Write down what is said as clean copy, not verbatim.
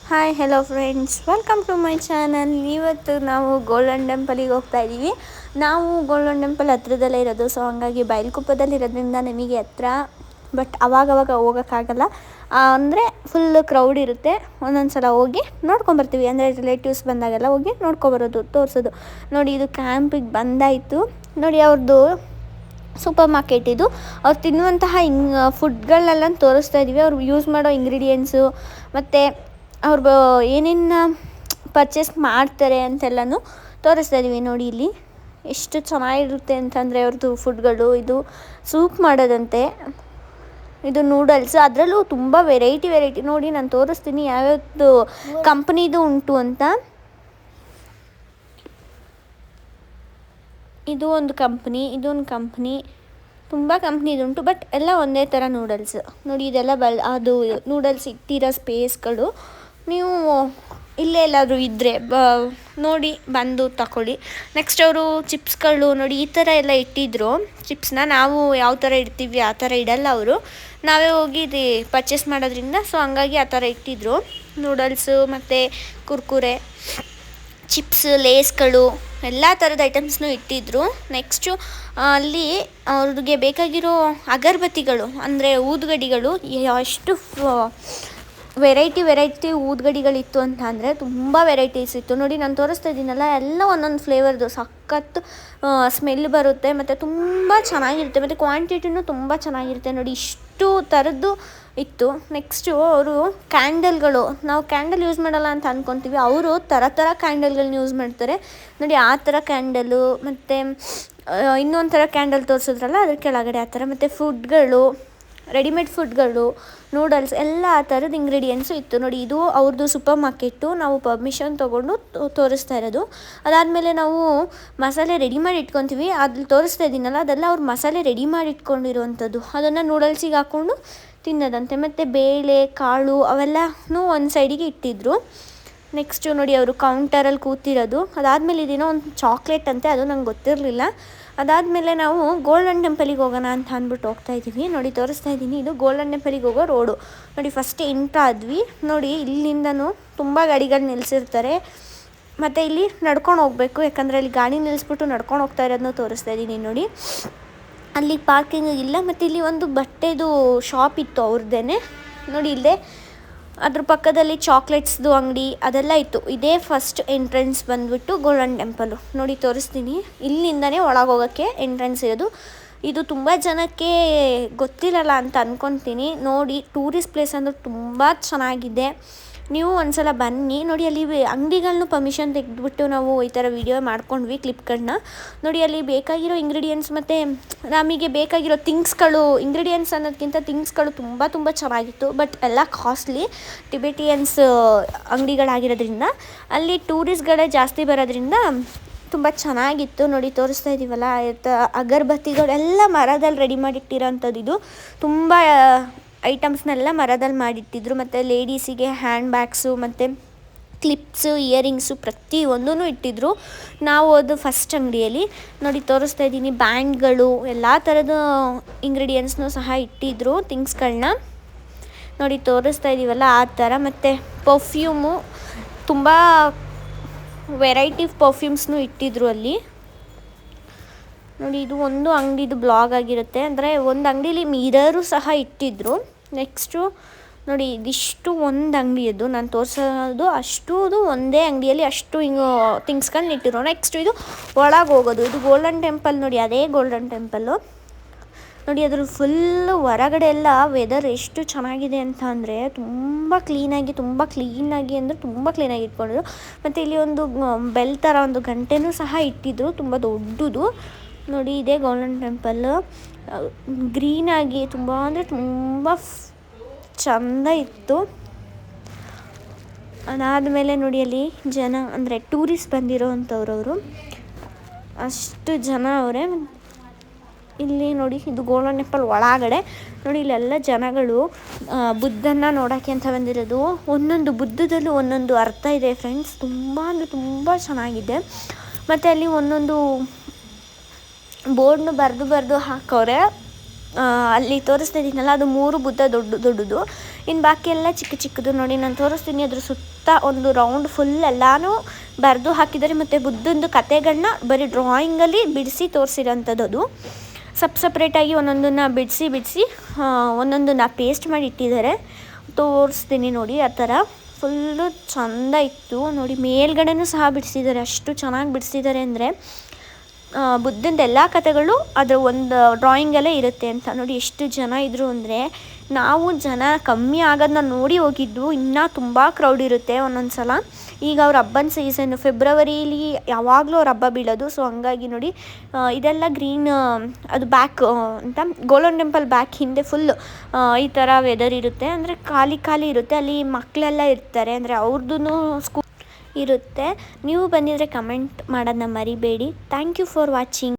Hi hello friends, welcome to my channel. ಇವತ್ತು ನಾವು golden ಟೆಂಪಲಿಗೆ ಹೋಗ್ತಾ ಇದ್ದೀವಿ. ನಾವು ಗೋಲ್ಡನ್ ಟೆಂಪಲ್ ಹತ್ರದಲ್ಲೇ ಇರೋದು, ಸೊ ಹಂಗಾಗಿ ಬೈಲ್ಕುಪ್ಪದಲ್ಲಿರೋದ್ರಿಂದ ನಮಗೆ ಹತ್ರ. ಬಟ್ ಅವಾಗವಾಗ ಹೋಗೋಕ್ಕಾಗಲ್ಲ, ಅಂದರೆ ಫುಲ್ಲು ಕ್ರೌಡ್ ಇರುತ್ತೆ. ಒಂದೊಂದು ಸಲ ಹೋಗಿ ನೋಡ್ಕೊಂಬರ್ತೀವಿ, ಅಂದರೆ ರಿಲೇಟಿವ್ಸ್ ಬಂದಾಗೆಲ್ಲ ಹೋಗಿ ನೋಡ್ಕೊಬರೋದು, ತೋರಿಸೋದು. ನೋಡಿ, ಇದು ಕ್ಯಾಂಪಿಗೆ ಬಂದಾಯಿತು. ನೋಡಿ, ಅವ್ರದ್ದು ಸೂಪರ್ ಮಾರ್ಕೆಟ್ ಇದು. ಅವ್ರು ತಿನ್ನುವಂತಹ ಫುಡ್ಗಳನ್ನೆಲ್ಲ ತೋರಿಸ್ತಾ ಇದ್ದೀವಿ. ಅವ್ರು ಯೂಸ್ ಮಾಡೋ ಇಂಗ್ರೀಡಿಯೆಂಟ್ಸು ಮತ್ತು ಅವ್ರು ಏನೇನು ಪರ್ಚೇಸ್ ಮಾಡ್ತಾರೆ ಅಂತೆಲ್ಲನೂ ತೋರಿಸ್ತಾ ಇದ್ದೀವಿ. ನೋಡಿ, ಇಲ್ಲಿ ಎಷ್ಟು ಚೆನ್ನಾಗಿರುತ್ತೆ ಅಂತಂದರೆ ಅವ್ರದ್ದು ಫುಡ್ಗಳು. ಇದು ಸೂಪ್ ಮಾಡೋದಂತೆ, ಇದು ನೂಡಲ್ಸ್, ಅದರಲ್ಲೂ ತುಂಬ ವೆರೈಟಿ ನೋಡಿ. ನಾನು ತೋರಿಸ್ತೀನಿ ಯಾವ್ಯಾವ್ದು ಕಂಪ್ನಿದು ಉಂಟು ಅಂತ. ಇದು ಒಂದು ಕಂಪ್ನಿ, ಇದೊಂದು ಕಂಪ್ನಿ, ತುಂಬ ಕಂಪ್ನಿದುಂಟು. ಬಟ್ ಎಲ್ಲ ಒಂದೇ ಥರ ನೂಡಲ್ಸ್. ನೋಡಿ, ಇದೆಲ್ಲ ಅದು ನೂಡಲ್ಸ್ ಇಟ್ಟಿರೋ ಸ್ಪೇಸ್ಗಳು. ನೀವು ಇಲ್ಲೇ ಎಲ್ಲಾದರೂ ಇದ್ದರೆ ನೋಡಿ ಬಂದು ತಗೊಳ್ಳಿ. ನೆಕ್ಸ್ಟ್ ಅವರು ಚಿಪ್ಸ್ಗಳು ನೋಡಿ ಈ ಥರ ಎಲ್ಲ ಇಟ್ಟಿದ್ರು. ಚಿಪ್ಸ್ನ ನಾವು ಯಾವ ಥರ ಇಡ್ತೀವಿ ಆ ಥರ ಇಡಲ್ಲ ಅವರು, ನಾವೇ ಹೋಗಿ ಇದು ಪರ್ಚೇಸ್ ಮಾಡೋದ್ರಿಂದ. ಸೊ ಹಂಗಾಗಿ ಆ ಥರ ಇಟ್ಟಿದ್ರು. ನೂಡಲ್ಸು ಮತ್ತು ಕುರ್ಕುರೆ, ಚಿಪ್ಸ್, ಲೇಸ್ಗಳು, ಎಲ್ಲ ಥರದ ಐಟಮ್ಸ್ನೂ ಇಟ್ಟಿದ್ರು. ನೆಕ್ಸ್ಟು ಅಲ್ಲಿ ಅವ್ರಿಗೆ ಬೇಕಾಗಿರೋ ಅಗರಬತ್ತಿಗಳು, ಅಂದರೆ ಊದುಗಡ್ಡಿಗಳು, ಎಷ್ಟು ವೆರೈಟಿ ಊದುಗಡ್ಡಿಗಳಿತ್ತು ಅಂತ ಅಂದರೆ ತುಂಬ ವೆರೈಟೀಸ್ ಇತ್ತು. ನೋಡಿ, ನಾನು ತೋರಿಸ್ತಾ ಇದ್ದೀನಲ್ಲ, ಎಲ್ಲ ಒಂದೊಂದು ಫ್ಲೇವರ್ದು ಸಖತ್ತು ಸ್ಮೆಲ್ ಬರುತ್ತೆ ಮತ್ತು ತುಂಬ ಚೆನ್ನಾಗಿರುತ್ತೆ. ಮತ್ತು ಕ್ವಾಂಟಿಟಿನೂ ತುಂಬ ಚೆನ್ನಾಗಿರುತ್ತೆ. ನೋಡಿ, ಇಷ್ಟು ಥರದ್ದು ಇತ್ತು. ನೆಕ್ಸ್ಟು ಅವರು ಕ್ಯಾಂಡಲ್ಗಳು, ನಾವು ಕ್ಯಾಂಡಲ್ ಯೂಸ್ ಮಾಡಲ್ಲ ಅಂತ ಅಂದ್ಕೊತೀವಿ, ಅವರು ಥರ ಕ್ಯಾಂಡಲ್ಗಳನ್ನ ಯೂಸ್ ಮಾಡ್ತಾರೆ. ನೋಡಿ, ಆ ಥರ ಕ್ಯಾಂಡಲು, ಮತ್ತು ಇನ್ನೊಂದು ಥರ ಕ್ಯಾಂಡಲ್ ತೋರಿಸಿದ್ರಲ್ಲ ಅದ್ರ ಕೆಳಗಡೆ ಆ ಥರ. ಮತ್ತು ಫುಡ್ಗಳು, ರೆಡಿಮೇಡ್ ಫುಡ್ಗಳು, ನೂಡಲ್ಸ್, ಎಲ್ಲ ಆ ಥರದ ಇಂಗ್ರೀಡಿಯೆಂಟ್ಸು ಇತ್ತು. ನೋಡಿ, ಇದು ಅವ್ರದ್ದು ಸೂಪರ್ ಮಾರ್ಕೆಟು. ನಾವು ಪರ್ಮಿಷನ್ ತೊಗೊಂಡು ತೋರಿಸ್ತಾ ಇರೋದು. ಅದಾದಮೇಲೆ ನಾವು ಮಸಾಲೆ ರೆಡಿ ಮಾಡಿ ಇಟ್ಕೊತೀವಿ. ಅಲ್ಲಿ ತೋರಿಸ್ತಾ ಇದ್ದೀನಲ್ಲ, ಅದೆಲ್ಲ ಅವ್ರು ಮಸಾಲೆ ರೆಡಿ ಮಾಡಿ ಇಟ್ಕೊಂಡಿರುವಂಥದ್ದು. ಅದನ್ನು ನೂಡಲ್ಸಿಗೆ ಹಾಕ್ಕೊಂಡು ತಿನ್ನೋದಂತೆ. ಮತ್ತು ಬೇಳೆ, ಕಾಳು ಅವೆಲ್ಲನೂ ಒಂದು ಸೈಡಿಗೆ ಇಟ್ಟಿದ್ರು. ನೆಕ್ಸ್ಟು ನೋಡಿ, ಅವರು ಕೌಂಟರಲ್ಲಿ ಕೂತಿರೋದು. ಅದಾದಮೇಲೆ ಇದೇನೋ ಒಂದು ಚಾಕ್ಲೇಟ್ ಅಂತೆ, ಅದು ನಂಗೆ ಗೊತ್ತಿರಲಿಲ್ಲ. ಅದಾದಮೇಲೆ ನಾವು ಗೋಲ್ಡನ್ ಟೆಂಪಲಿಗೆ ಹೋಗೋಣ ಅಂತ ಅಂದ್ಬಿಟ್ಟು ಹೋಗ್ತಾ ಇದ್ದೀವಿ. ನೋಡಿ, ತೋರಿಸ್ತಾ ಇದ್ದೀನಿ, ಇದು ಗೋಲ್ಡನ್ ಟೆಂಪಲಿಗೆ ಹೋಗೋ ರೋಡು. ನೋಡಿ, ಫಸ್ಟ್ ಎಂಟ್ರ್ ಆದ್ವಿ. ನೋಡಿ, ಇಲ್ಲಿಂದನೂ ತುಂಬ ಗಾಡಿಗಳು ನಿಲ್ಲಿಸಿರ್ತಾರೆ. ಮತ್ತು ಇಲ್ಲಿ ನಡ್ಕೊಂಡು ಹೋಗಬೇಕು, ಯಾಕಂದರೆ ಅಲ್ಲಿ ಗಾಡಿ ನಿಲ್ಲಿಸ್ಬಿಟ್ಟು ನಡ್ಕೊಂಡು ಹೋಗ್ತಾ ಇರೋದನ್ನು ತೋರಿಸ್ತಾ ಇದ್ದೀನಿ. ನೋಡಿ, ಅಲ್ಲಿ ಪಾರ್ಕಿಂಗ್ ಇಲ್ಲ. ಮತ್ತು ಇಲ್ಲಿ ಒಂದು ಬಟ್ಟೆದು ಶಾಪ್ ಇತ್ತು ಅವ್ರದ್ದೇ. ನೋಡಿ, ಇಲ್ಲೇ ಅದ್ರ ಪಕ್ಕದಲ್ಲಿ ಚಾಕ್ಲೇಟ್ಸ್ದು ಅಂಗಡಿ ಅದೆಲ್ಲ ಇತ್ತು. ಇದೇ ಫಸ್ಟ್ ಎಂಟ್ರೆನ್ಸ್ ಬಂದುಬಿಟ್ಟು ಗೋಲ್ಡನ್ ಟೆಂಪಲು. ನೋಡಿ, ತೋರಿಸ್ತೀನಿ, ಇಲ್ಲಿಂದನೇ ಒಳಗೆ ಹೋಗೋಕ್ಕೆ ಎಂಟ್ರೆನ್ಸ್ ಇರೋದು. ಇದು ತುಂಬ ಜನಕ್ಕೆ ಗೊತ್ತಿರಲ್ಲ ಅಂತ ಅಂದ್ಕೊತೀನಿ. ನೋಡಿ, ಟೂರಿಸ್ಟ್ ಪ್ಲೇಸ್ ಅಂದರೆ ತುಂಬ ಚೆನ್ನಾಗಿದೆ. ನೀವು ಒಂದ್ಸಲ ಬನ್ನಿ. ನೋಡಿ, ಅಲ್ಲಿ ಅಂಗಡಿಗಳನ್ನೂ ಪರ್ಮಿಷನ್ ತೆಗೆದುಬಿಟ್ಟು ನಾವು ಈ ಥರ ವೀಡಿಯೋ ಮಾಡ್ಕೊಂಡ್ವಿ, ಕ್ಲಿಪ್ಗಳನ್ನ. ನೋಡಿ, ಅಲ್ಲಿ ಬೇಕಾಗಿರೋ ಇಂಗ್ರೀಡಿಯೆಂಟ್ಸ್ ಮತ್ತು ನಮಗೆ ಬೇಕಾಗಿರೋ ಥಿಂಗ್ಸ್ಗಳು, ಇಂಗ್ರೀಡಿಯೆಂಟ್ಸ್ ಅನ್ನೋದಕ್ಕಿಂತ ಥಿಂಗ್ಸ್ಗಳು ತುಂಬ ಚೆನ್ನಾಗಿತ್ತು. ಬಟ್ ಎಲ್ಲ ಕಾಸ್ಟ್ಲಿ, ಟಿಬೆಟಿಯನ್ಸ್ ಅಂಗಡಿಗಳಾಗಿರೋದ್ರಿಂದ, ಅಲ್ಲಿ ಟೂರಿಸ್ಟ್ಗಳೇ ಜಾಸ್ತಿ ಬರೋದ್ರಿಂದ ತುಂಬ ಚೆನ್ನಾಗಿತ್ತು. ನೋಡಿ, ತೋರಿಸ್ತಾ ಇದ್ದೀವಲ್ಲ, ಅಗರಬತ್ತಿಗಳೆಲ್ಲ ಮರದಲ್ಲಿ ರೆಡಿ ಮಾಡಿಟ್ಟಿರೋ ಅಂಥದ್ದು. ಇದು ತುಂಬ ಐಟಮ್ಸ್ನೆಲ್ಲ ಮರದಲ್ಲಿ ಮಾಡಿಟ್ಟಿದ್ರು. ಮತ್ತು ಲೇಡೀಸಿಗೆ ಹ್ಯಾಂಡ್ ಬ್ಯಾಗ್ಸು ಮತ್ತು ಕ್ಲಿಪ್ಸು, ಇಯರಿಂಗ್ಸು ಪ್ರತಿಯೊಂದೂ ಇಟ್ಟಿದ್ರು. ನಾವು ಅದು ಫಸ್ಟ್ ಅಂಗಡಿಯಲ್ಲಿ. ನೋಡಿ, ತೋರಿಸ್ತಾ ಇದ್ದೀನಿ, ಬ್ಯಾಂಡ್ಗಳು, ಎಲ್ಲ ಥರದ ಇಂಗ್ರೀಡಿಯೆಂಟ್ಸ್ನೂ ಸಹ ಇಟ್ಟಿದ್ರು, ಥಿಂಗ್ಸ್ಗಳನ್ನ. ನೋಡಿ, ತೋರಿಸ್ತಾ ಇದ್ದೀವಲ್ಲ ಆ ಥರ. ಮತ್ತು ಪರ್ಫ್ಯೂಮು, ತುಂಬ ವೆರೈಟಿ ಪರ್ಫ್ಯೂಮ್ಸ್ನೂ ಇಟ್ಟಿದ್ರು ಅಲ್ಲಿ. ನೋಡಿ, ಇದು ಒಂದು ಅಂಗಡಿದು ಬ್ಲಾಗ್ ಆಗಿರುತ್ತೆ, ಅಂದರೆ ಒಂದು ಅಂಗಡೀಲಿ ಮಿರರು ಸಹ ಇಟ್ಟಿದ್ರು. ನೆಕ್ಸ್ಟು ನೋಡಿ, ಇದಿಷ್ಟು ಒಂದು ಅಂಗಡಿ, ಅದು ನಾನು ತೋರಿಸೋದು ಅಷ್ಟು ಒಂದೇ ಅಂಗಡಿಯಲ್ಲಿ ಅಷ್ಟು ಥಿಂಗ್ಸ್ಗಳನ್ನ ಇಟ್ಟಿರೋ. ನೆಕ್ಸ್ಟು ಇದು ಒಳಗೆ ಹೋಗೋದು, ಇದು ಗೋಲ್ಡನ್ ಟೆಂಪಲ್. ನೋಡಿ, ಅದೇ ಗೋಲ್ಡನ್ ಟೆಂಪಲ್ಲು. ನೋಡಿ, ಅದ್ರ ಫುಲ್ಲು ಹೊರಗಡೆ ಎಲ್ಲ ವೆದರ್ ಎಷ್ಟು ಚೆನ್ನಾಗಿದೆ ಅಂತ ಅಂದರೆ ತುಂಬ ಕ್ಲೀನಾಗಿ ಅಂದರೆ ತುಂಬ ಕ್ಲೀನಾಗಿ ಇಟ್ಕೊಂಡಿದ್ರು. ಮತ್ತು ಇಲ್ಲಿ ಒಂದು ಬೆಲ್ ಥರ ಒಂದು ಗಂಟೆನೂ ಸಹ ಇಟ್ಟಿದ್ರು, ತುಂಬ ದೊಡ್ಡದು. ನೋಡಿ, ಇದೇ ಗೋಲ್ಡನ್ ಟೆಂಪಲ್ಲು. ಗ್ರೀನಾಗಿ ತುಂಬ ಅಂದರೆ ತುಂಬ ಚೆಂದ ಇತ್ತು. ಅದಾದಮೇಲೆ ನೋಡಿ, ಅಲ್ಲಿ ಜನ, ಅಂದರೆ ಟೂರಿಸ್ಟ್ ಬಂದಿರೋ ಅಂಥವ್ರವರು ಅಷ್ಟು ಜನ ಅವರೇ. ಇಲ್ಲಿ ನೋಡಿ, ಇದು ಗೋಲ್ಡನ್ ಟೆಂಪಲ್ ಒಳಗಡೆ. ನೋಡಿ, ಇಲ್ಲೆಲ್ಲ ಜನಗಳು ಬುದ್ಧನ ನೋಡೋಕ್ಕೆ ಅಂತ ಬಂದಿರೋದು. ಒಂದೊಂದು ಬುದ್ಧದಲ್ಲೂ ಒಂದೊಂದು ಅರ್ಥ ಇದೆ ಫ್ರೆಂಡ್ಸ್, ತುಂಬ ಅಂದರೆ ತುಂಬ ಚೆನ್ನಾಗಿದೆ. ಮತ್ತು ಅಲ್ಲಿ ಒಂದೊಂದು ಬೋರ್ಡ್ನು ಬರೆದು ಹಾಕವ್ರೆ. ಅಲ್ಲಿ ತೋರಿಸ್ತಾ ಇದ್ದೀನಲ್ಲ, ಅದು 3 ಬುದ್ಧ ದೊಡ್ಡದು. ಇನ್ನು ಬಾಕಿ ಎಲ್ಲ ಚಿಕ್ಕ ಚಿಕ್ಕದು ನೋಡಿ ನಾನು ತೋರಿಸ್ತೀನಿ. ಅದ್ರ ಸುತ್ತ ಒಂದು ರೌಂಡ್ ಫುಲ್ ಎಲ್ಲನೂ ಬರೆದು ಹಾಕಿದ್ದಾರೆ. ಮತ್ತು ಬುದ್ಧಂದು ಕತೆಗಳನ್ನ ಬರೀ ಡ್ರಾಯಿಂಗಲ್ಲಿ ಬಿಡಿಸಿ ತೋರಿಸಿರೋಂಥದ್ದು. ಅದು ಸಪ್ರೇಟಾಗಿ ಒಂದೊಂದನ್ನು ಬಿಡಿಸಿ ಒಂದೊಂದನ್ನು ಪೇಸ್ಟ್ ಮಾಡಿ ಇಟ್ಟಿದ್ದಾರೆ. ತೋರಿಸ್ತೀನಿ ನೋಡಿ. ಆ ಥರ ಫುಲ್ಲು ಚೆಂದ ಇತ್ತು ನೋಡಿ. ಮೇಲ್ಗಡೆನೂ ಸಹ ಬಿಡಿಸಿದ್ದಾರೆ. ಅಷ್ಟು ಚೆನ್ನಾಗಿ ಬಿಡಿಸಿದ್ದಾರೆ ಅಂದರೆ ಬುದ್ಧಂದು ಎಲ್ಲ ಕಥೆಗಳು ಅದರ ಒಂದು ಡ್ರಾಯಿಂಗಲ್ಲೇ ಇರುತ್ತೆ ಅಂತ ನೋಡಿ. ಎಷ್ಟು ಜನ ಇದ್ದರು ಅಂದರೆ ನಾವು ಜನ ಕಮ್ಮಿ ಆಗೋದನ್ನ ನೋಡಿ ಹೋಗಿದ್ದು. ಇನ್ನೂ ತುಂಬ ಕ್ರೌಡ್ ಇರುತ್ತೆ ಒಂದೊಂದು ಸಲ. ಈಗ ಅವ್ರ ಹಬ್ಬನ ಸೀಸನ್ನು ಫೆಬ್ರವರಿಲಿ ಯಾವಾಗಲೂ ಅವ್ರ ಹಬ್ಬ ಬೀಳೋದು. ಸೊ ಹಂಗಾಗಿ ನೋಡಿ ಇದೆಲ್ಲ ಗ್ರೀನ್ ಅದು ಬ್ಯಾಕ್ ಅಂತ ಗೋಲ್ಡನ್ ಟೆಂಪಲ್ ಬ್ಯಾಕ್ ಹಿಂದೆ ಫುಲ್ ಈ ಥರ ವೆದರ್ ಇರುತ್ತೆ. ಅಂದರೆ ಖಾಲಿ ಇರುತ್ತೆ. ಅಲ್ಲಿ ಮಕ್ಕಳೆಲ್ಲ ಇರ್ತಾರೆ. ಅಂದರೆ ಅವ್ರದ್ದು ಸ್ಕೂಲ್ ಇರುತ್ತೆ. ನೀವು ಬಂದಿದ್ರೆ ಕಮೆಂಟ್ ಮಾಡೋದನ್ನ ಮರಿಬೇಡಿ. Thank you for watching.